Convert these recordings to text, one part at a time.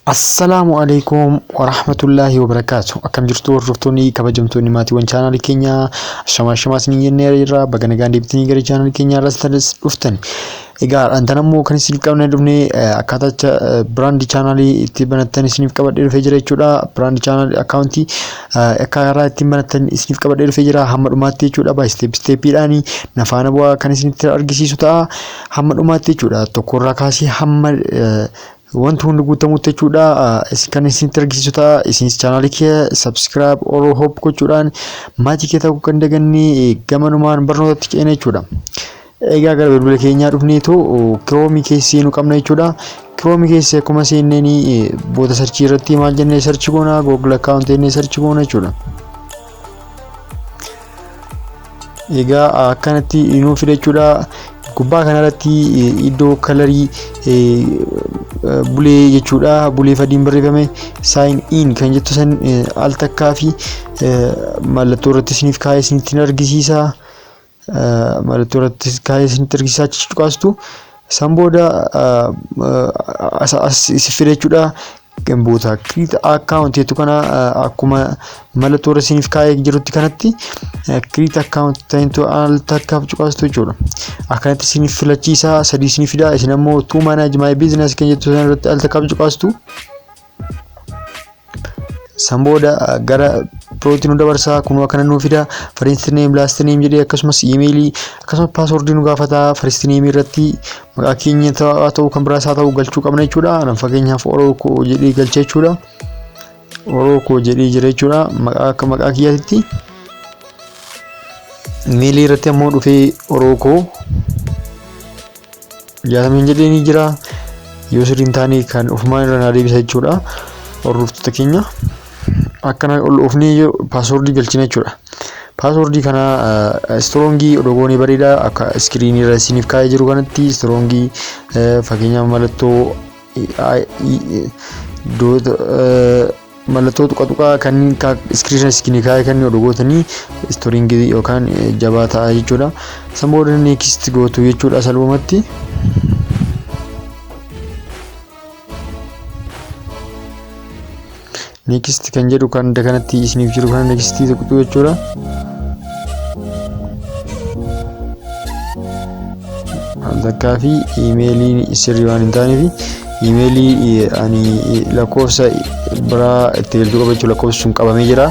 Assalamu alaikum warahmatullahi wabarakatuh. Akkam jirtu hordoftoonni kabajamtoonni maatiiwwan chaanaalii keenya shama isin jennee irraa baga nagaan deebitanii gara chaanaalii keenya irratti dhuftan. Egaa antanammoo kan isin qabnee dhufne akkaataa brand chaanaalii itti banattan isiniif qabadhee dhufee jira jechuudha. Brand chaanaalii accountii akkaataa itti banattan isiniif qabadhee dhufee jira hamma dhumaatti jechuudha. By step-dhaan nafaana bu'aa kan isinitti argisiisu ta'a hamma dhumaatti jechuudha. Tokkorraa kaasee hamma wanti hundi guutamutti jechuudha. Kan isinitti argisiisu ta'a. Isinis chaanaalii kee subscribe or hope gochuudhaan maatii kee ta'uu kan dagannee gamanumaan barnootatti ceena jechuudha. Egaa gara bilbila keenyaa dhufneetu Chrome keessa nu qabna jechuudha. Chrome keessa akkuma seenneen boota sarchii irratti maal jennee sarchi goona Google account jennee sarchi goona jechuudha. Egaa akkanatti nu fida jechuudha. Gubbaa kanarratti iddoo kalarii bulee jechuudha. Bulee fadiin barreeffame sign in kan jettu san al takkaa fi mallattoo irratti isiniif kaa'ee isinitti argisiisa. Mallattoo irratti kaa'ee isinitti argisiisa achi cuqaastu. San booda as fida jechuudha. Boota create account jettu kana akkuma mallattoo irra isiniif kaa'ee jirutti kanatti create account ta'intu al takkaaf cuqaastu jechuudha. Akkanatti isiniif filachiisa sadii isiniif fida. Isin ammoo to manage my business kan jettu san irratti al takkaaf cuqaastu. San booda gara pirootii nu dabarsaa kunoo akkana nu fida. First name last name jedhee akkasumas emailii akkasumas password nu gaafata. First name irratti maqaa keenya ta'uu kan biraas haa ta'u galchuu qabna jechuudha. Nan fakkeenyaaf Orookoo jedhee galchee jechuudha. Orookoo jedhee jira jechuudha. Maqaa kiyyaatti emailii irratti ammoo dhufee Orookoo 60 jedhee ni jira. Yoo sirriin taane kan ofumaan irra na deebisa jechuudha. Hordoftoota keenya akkana ol ofnee password galchina jechuudha. Password kana strongii odogoonii bareeda akka screen irra isiniif kaa'ee jiru kanatti strongii fakkeenyaaf mallattoo mallattoo tuqaa kan screen isiniif kaa'ee kan odogootanii strongii yookaan jabaa ta'a jechuudha. San booda next gootu jechuudha salphumatti. Next kan jedhu kan kanatti isiniif jiru kana next tuqxu jechuudha. Altakkaa fi emailii sirrii waan hin taaneef emailii ani lakkoofsa biraa itti galchuu qaba jechuudha. Lakkoofsi sun qabamee jira.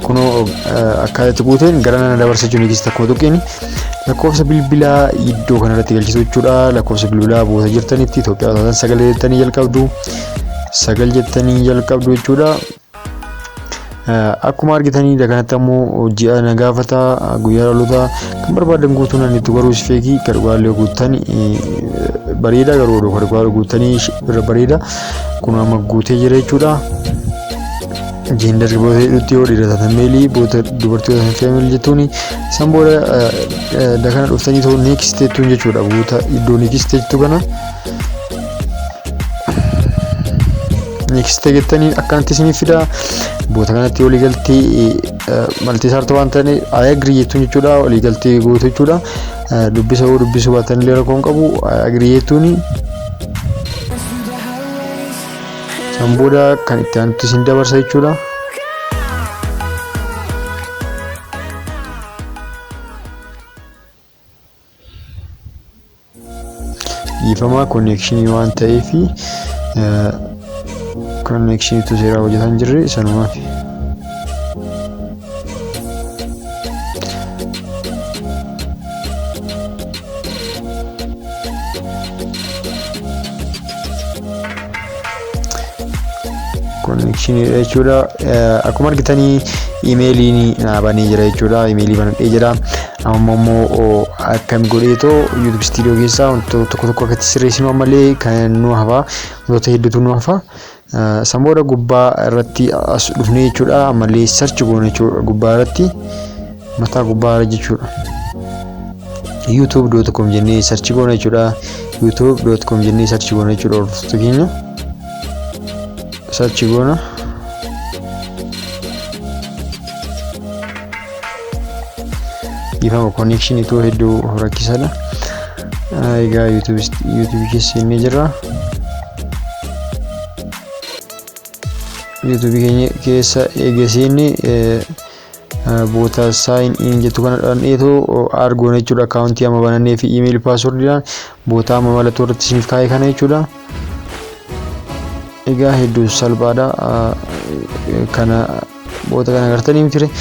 Kunoo akka itti guuteen gara nana dabarsa jechuun next akkuma tuqeen lakkoofsa bilbilaa iddoo kanarratti galchitu jechuudha. Lakkoofsa bilbilaa boota jirtanitti Itoophiyaa taatan sagalee jettanii jalqabdu. Sagal jettanii jalqabdu jechuudha. Akkuma argitanii kanatti ammoo ji'a na gaafata guyyaa dhaloota kan barbaadan guutuun ani itti goruus feekii gargaalee guutan bareeda garuu gargaalee guutanii irra bareeda kun amma guutee jira jechuudha. Gender boota hedduutti yoo dhiirota meelii boota dubartoota feemil jettuuni san booda kana dhuftanii ta'u next jettuun jechuudha. Boota iddoo next jettu kana next jettanii akkanatti isiniif fida. Boota kanatti walii galtee maltiisaarta waan ta'e I agree jettuun jechuudha. Walii galtee gootu jechuudha. Dubbisuu baatan illee rakkoon qabu I agree jettuuni. San booda kan itti aanutti isin dabarsa jechuudha. Dhiifama connection waan ta'eef connection to seera hojjetan jirre sanumaaf. Connection jechuudha. Akkuma argitanii emailiin na banee jira jechuudha. Emailii banadhee jira. Ammoo akkam godheetoo YouTube studio keessaa wantoota tokko akkatti sirreessinu ammallee kan nu hafa wantoota hedduutu nu hafa. San booda gubbaa irratti as dhufnee jechuudha. Ammallee search goone jechuudha gubbaa irratti mataa gubbaa irra jechuudha. youtube.com jennee search goone jechuudha. youtube.com jennee search goone jechuudha. Hordoftoota keenya search goona. Ifama connection itoo hedduu rakkisaadha. Egaa YouTube keessa inni jira. YouTube keenya keessa eegaseenni boota sign in jettu kana dhaneetoo argoon jechuudha. Akaawuntii amma banannee fi email passwordidhaan boota amma mallattoo irratti isiniif kaa'ee kana jechuudha. Egaa hedduu salphaadha. Kana boota kana agartanii miti.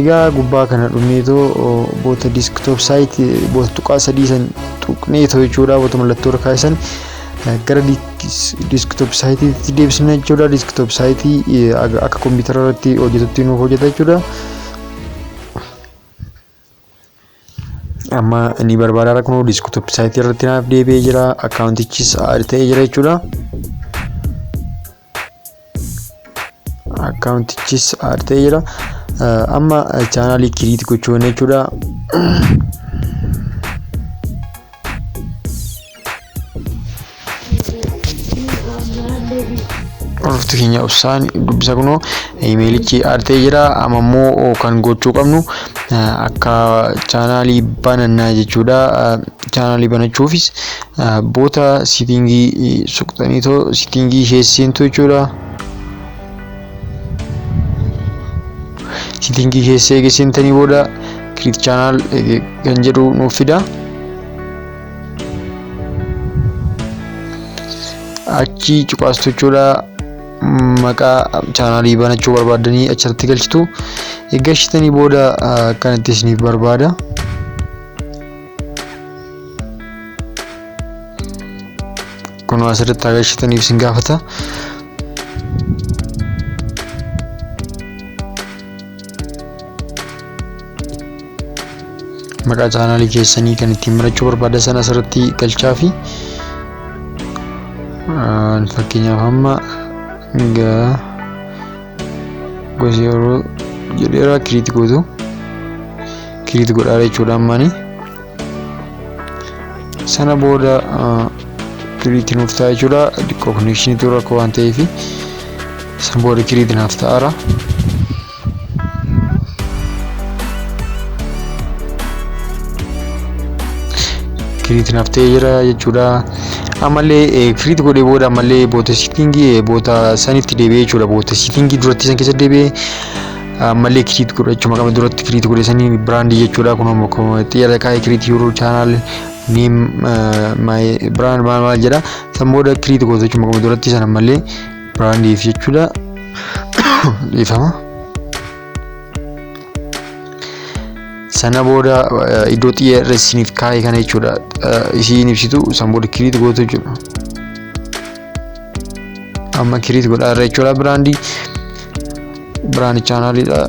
Egaa gubbaa kana dhumneetoo boota desktop site boota tuqaa sadii san tuqneetoo jechuudha. Boota mallattoo irra kaa'esan gara desktop site itti deebisna jechuudha. Desktop site akka kompiitara irratti hojjetutti nuuf hojjeta jechuudha. Amma inni barbaadaa kun desktop site irratti naaf deebi'ee jira. Akaawuntichis add ta'ee jira jechuudha. Akaawuntichis add ta'ee jira. Amma chaanaalii kiriit gochuun jechuudha. Hordoftoota keenya obsaan dubbisa kunoo imeelichi add ta'ee jira. Amma immoo kan gochuu qabnu akka chaanaalii banannaa jechuudha. Chaanaalii banachuufis boota settingii suqxaniitoo settingii keesseentu jechuudha. Settingii keessee eegasentanii booda create channel kan jedhu nuuf fida. Achi cuqaastu jechuudha. Maqaa chaanaalii banachuu barbaadanii achirratti galchitu. Eegasitanii booda kanatti isiniif barbaada. Kun asirratti agarsiisaniif isin gaafata. Maqaa chaanaalii keessanii kan ittiin barachuu barbaada sana asirratti galchaa fi fakkeenyaaf amma gosa yeroo jedheera kiriit gootu kiriit godhaa jechuudha. Ammaani sana booda kiriit nuuf ta'a jechuudha. Diqqoo konekshinii rakkoo waan ta'eef sana booda kiriit naaf ta'aara. Kiriit naaf ta'ee jira jechuudha. Ammallee kiriit godhee booda ammallee boota settingii boota sanitti deebi'ee jechuudha. Boota settingii duratti san keessa deebi'ee ammallee kiriit godha jechuudha. Maqaa duratti kiriit godhee sanii biraandii jechuudha. Kun ammoo xiyyaara kaa'ee kiriit yeroo chaanaal name my brand maal jedha. San booda kiriit godha jechuudha. Maqaa duratti san ammallee biraandiif jechuudha. Ifama. Sana booda iddoo xiyyaara isiniif kaa'ee kana jechuudha. Isiin ibsitu san booda kiriit gootu jechuudha. Amma kiriit godhaa irra jechuudha. Biraandii chaanaaliidha.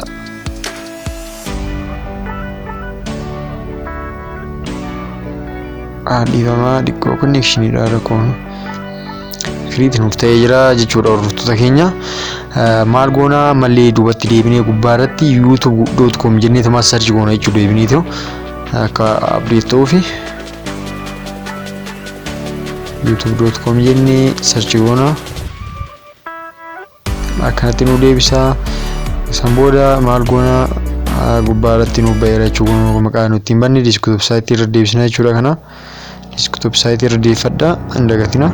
Dhiifamaa diqqoo konekshinidha rakkoon. Kiriit nuuf ta'ee jira jechuudha. Hordoftoota keenya maal goonaa mallee duubatti deebinee gubbaa irratti youtube.com jennee tamaa sarchi goona jechuudha. Deebineetu akka update ta'uufi youtube.com jennee sarchi goona. Akkanatti nu deebisa. San booda maal goonaa gubbaa irratti nuuf baheera jechuudha. Maqaa nuti hin banne desktop site irra deebisna jechuudha. Kana desktop site irra deeffadha. Hin dagatina.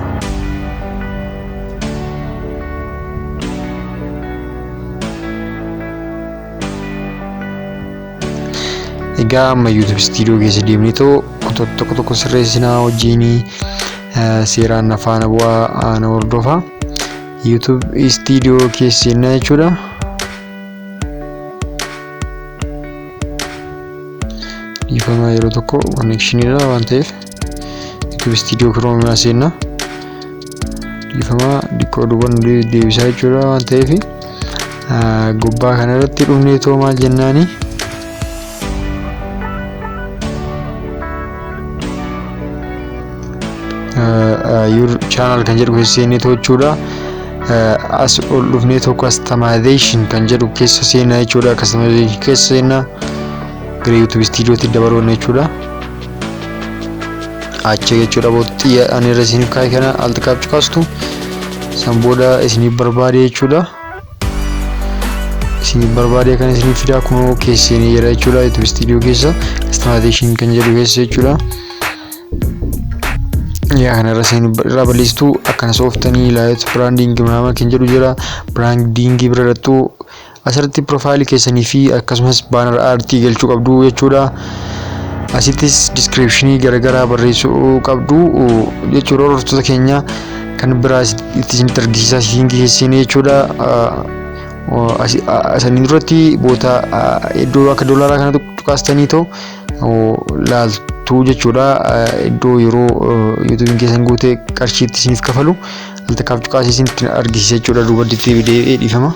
Egaa amma YouTube studio keessa deemnee tokko sirreessinaa wajjin seeraan afaan bu'aa na hordofa. YouTube studio keessa seenna jechuudha. Dhiifama yeroo tokko connectionidha waan ta'eef YouTube studio Chrome seenna. Dhiifama diqqoo duuban deebisaa jechuudha waan ta'eef gubbaa kana irratti dhufnee maal jennaani. Your channel kan jedhu keessa seenee jechuudha. As ol dhufnee customization kan jedhu keessa seenaa jechuudha. Customization keessa seenaa gara YouTube studiooti dabaluun jechuudha. Achi jechuudha bootti ani irra isiniif kaa'e kana alta kaapchu kaastu san booda isiniif barbaade jechuudha. Isiniif barbaade kan isiniif fidaa kunoo keessa seenee jira jechuudha. YouTube studio keessa customization kan jedhu keessa jechuudha. yaa kana irra balleessitu akkana sooftanii laayit branding nama kan jedhu jira branding birattu asirratti profile keessanii fi akkasumas banner art galchuu qabdu jechuudha asittis description garagaraa barreessuu qabdu jechuudha hordoftoota keenya kan biraa isin targisiisa isin geessine jechuudha asanii duratti boota iddoo akka doolaraa kana tuqaastanii too laaltuu jechuudha iddoo yeroo YouTube keessan guute qarshiitti isiniif kafalu altakaaf tuqaasii isin argisiisa jechuudha duubatti viidiyoo dhiifama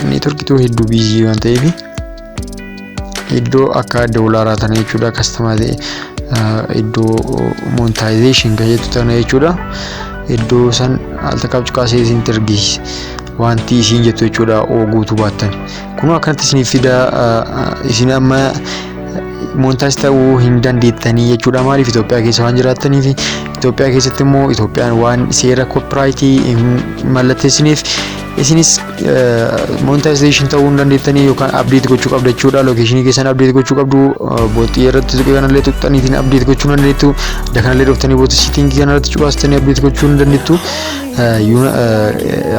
network to hedduu busy waan ta'eef iddoo akka doolaraa tana jechuudha customer iddoo monetization gaheetu tana jechuudha iddoo san altakaaf tuqaasii isin argisiisa wanti isin jettu jechuudha guutuu baattan kun akkanatti isiniif fida isin amma monetize ta'uu hin dandeettanii jechuudha maaliif Itoophiyaa keessa waan jiraataniif Itoophiyaa keessatti immoo Itoophiyaan waan seera copyright mallatteessiniif isinis monetization ta'uu hin dandeettanii yookaan update gochuu qabdu jechuudha location keessan update gochuu qabdu bootii irratti tuqanallee tuqxaniitiin update gochuu dandeettu dakanallee dhuftanii boota setting kanarratti cuqaastanii update gochuu hin dandeettu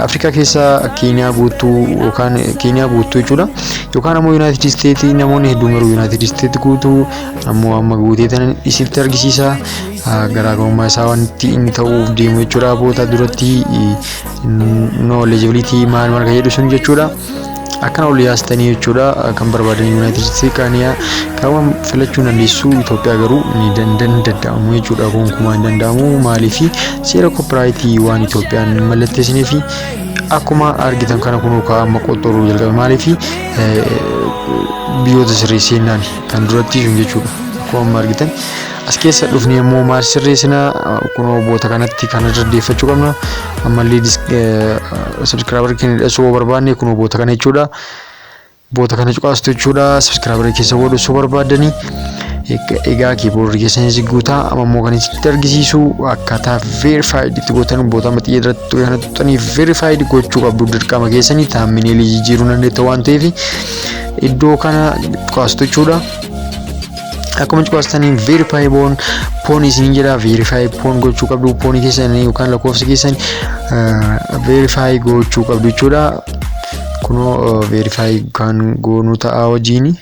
Afrikaa keessa Keenyaa guutuu yookaan Keenyaa guutuu jechuudha yookaan ammoo United States namoonni hedduun garuu United States guutuu ammoo amma guutee tan isinitti argisiisa garaagarummaa isaa wanti inni ta'uuf deemu jechuudha boota duratti knowledgeability maal marga jedhu sun jechuudha akkana ol yaastanii jechuudha kan barbaadan United States kaaniyaa kaawwan filachuu dandeessu Itoophiyaa garuu ni danda'amu jechuudha gonkumaa hin danda'amu maaliif seera copyright waan Itoophiyaan mallatteessinee fi akkuma argitan kana kunoo kaa'ama qoxxoruu jalqabe maaliif biyyoota sirreessinaan kan duratti sun jechuudha akkuma argitan as keessa dhufni immoo maal sirreessina kunoo boota kanatti kan irraddeeffachuu qabna ammallee subscriber keenya dhasuu barbaanne kunoo boota kana jechuudha boota kana cuqaastu jechuudha subscriber keessa godhuu barbaadanii egaa keyboard keessanii guutaa ammoo kan isin argisiisu akkaataa verified itti gootan boota maxxii irratti kana tuqanii verified gochuu qabdu dirqama keessanii thumbnail jijjiiruu dandeetta waan ta'eef iddoo kana cuqaastu jechuudha akkuma cuqaastanii verify pon isin jedha verify pon gochuu qabdu pon keessanii yookaan lakkoofsa keessanii verify gochuu qabdu jechuudha kunoo verify kan goonuu ta'a wajjin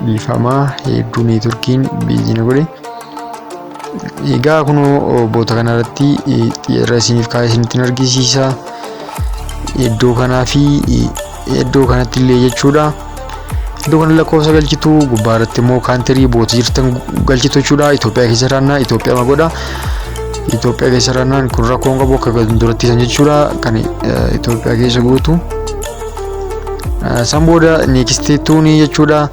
dhiifama hedduu networkiin biizina godhe egaa kunoo boota kanarratti xiyyeerra isiniif kaa'ee isinitti argisiisa iddoo kanaa fi iddoo kanatti illee jechuudha iddoo kana lakkoofsa galchitu gubbaarratti immoo kaantirii boota jirtan galchitu jechuudha Itoophiyaa keessa jiraanna Itoophiyaa magodha Itoophiyaa keessa jiraannaan kun rakkoon qabu akka duratti san jechuudha kan Itoophiyaa keessa guutu san booda next tuuni jechuudha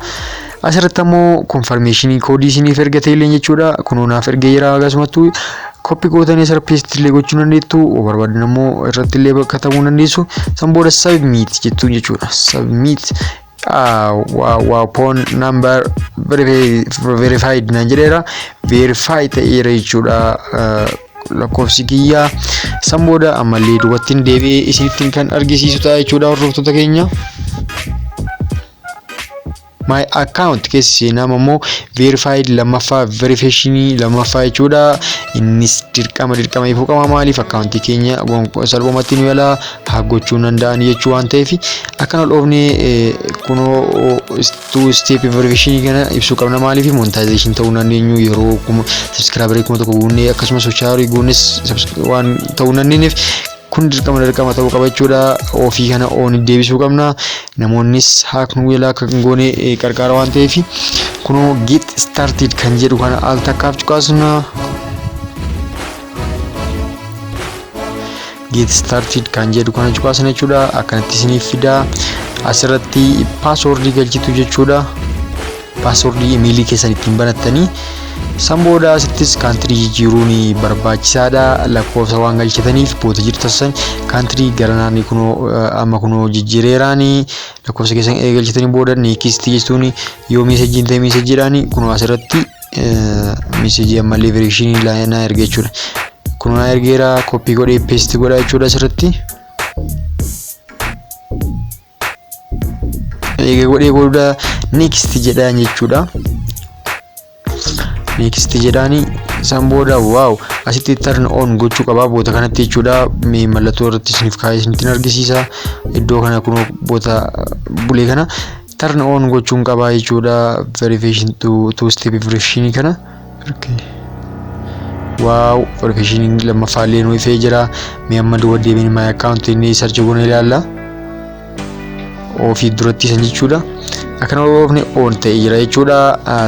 asirratti ammoo confirmation koodii isiniif ergatee illee jechuudha kunoo naaf ergeera akkasumattuu copy gootanii asirra paste illee gochuu dandeettu barbaadan ammoo irratti illee bakka ta'uu dandeessu san booda submit jettu jechuudha submit pon number verified na jedheera verify ta'eera jechuudha lakkoofsi kiyyaa san booda ammallee dubattiin deebi'ee isinittiin kan argisiisu ta'a jechuudha hordoftoota keenya my account keessi nama immoo verified lammaffaa verification lammaffaa jechuudha innis dirqama ifuu qaba maaliif accountii keenya salphumatti nu yala gochuu danda'an jechuu waan ta'eef akkana dhoofne kunoo two step verification kana ibsuu qabna maaliif monetization ta'uu dandeenyu yeroo subscriber kuma tokko guunne akkasumas social guunnes waan ta'uu dandeenyeef kun dirqama ta'uu qaba jechuudha ofii kana oon deebisuu qabna namoonnis haaknu yala kan goone qarqara waan ta'eef kunoo get started kan jedhu kana al takkaaf cuqaasna get started kan jedhu kana cuqaasna jechuudha akkanatti isiniif fida asirratti password galchitu jechuudha password email keessan ittiin banattanii san booda asittis country jijjiiruun barbaachisaadha lakkoofsa waan galchitaniif boota jirtan country garanaan kunoo amma kunoo jijjiireeraani lakkoofsa keessan galchitanii booda next jechuun yoo message ta'e messageedhaan kunoo asirratti message ammallee verification laayinaa erga jechuudha kunoo ergeera copy godhee paste godha jechuudha asirratti eega godhee booda next jedhaan jechuudha. Next jedhaani san booda wow asitti turn on gochuu qaba boota kanatti jechuudha. Mee mallattoo irratti isiniif kaa'ee isinitti argisiisa. Iddoo kana kun boota bulee kana turn on gochuun qaba jechuudha. Verification to step verification kana. Okay. Wow, verification lammaffaa illee nu ifee jira. Mee amma dura deebiin my account inni search goone ilaalla. Ofii duratti san jechuudha. Akkana oofne on ta'e jira jechuudha.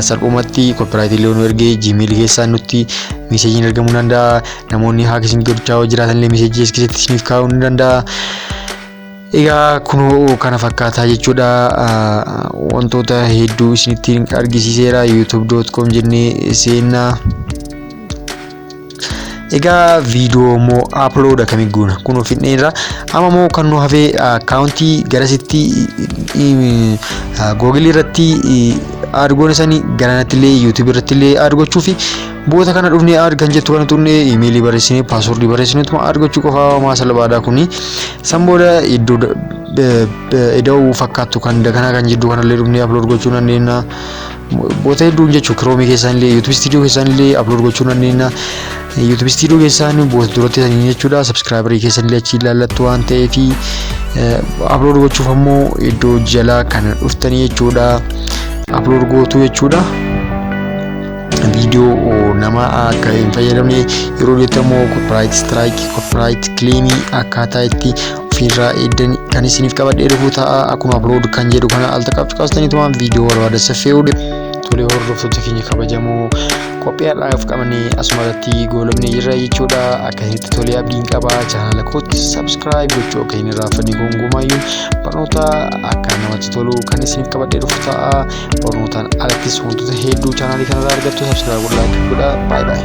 Salphumatti copyright illee nu ergee Gmail keessaa nutti message ergamuu danda'a. Namoonni haaka isin gochaa jiraatan illee message keessatti isiniif kaa'uu ni danda'a. Egaa kun kana fakkaataa jechuudha. Wantoota hedduu isinitti argisiiseera. youtube.com jennee seenna. Egaa video mo upload kamiguna kuno fitneera ama mo kan nu hafe accounti garasitti Google irratti argoon isani garanatti illee YouTube irratti illee argochuufi boota kana dhufne argan jettu kana tunne email barreessine password barreessine tuma argochuu qofa ma salbaada kuni sambooda iddoo fakkaatu kan dagana kan jiddu kana illee dhufne upload gochuu dandeenya. Boota hedduu jechuun Chrome keessaan illee YouTube Studio keessaan illee upload gochuu dandeenya. YouTube Studio keessaan boota duratti sanii jechuudha. Subscriber keessan illee achi ilaallattu waan ta'eef upload gochuuf ammoo iddoo jala kan dhuftanii jechuudha. Upload gootu jechuudha. Video nama akka hin fayyadamne yeroo jettamoo copyright strike copyright claim akkaataa itti ofirraa eegdan kan isiniif qabadhee dhufu ta'a. Akkuma upload kan jedhu kana alta qabxaastanii tumaan video barbaada saffee'uu tolee hordoftoota keenya kabajamoo qophiidhaaf qabannee asumatti goolabnee jirra jechuudha. Akka itti tolee abdiin qaba channel kootti subscribe gochuu akka hin irraanfanne gonkumayyuu barnoota akka namatti tolu kan isiniif qabadhee dhufu ta'a. Barnootaan alattis wantoota hedduu channel kanarraa argattu subscribe godhaa. Bye bye.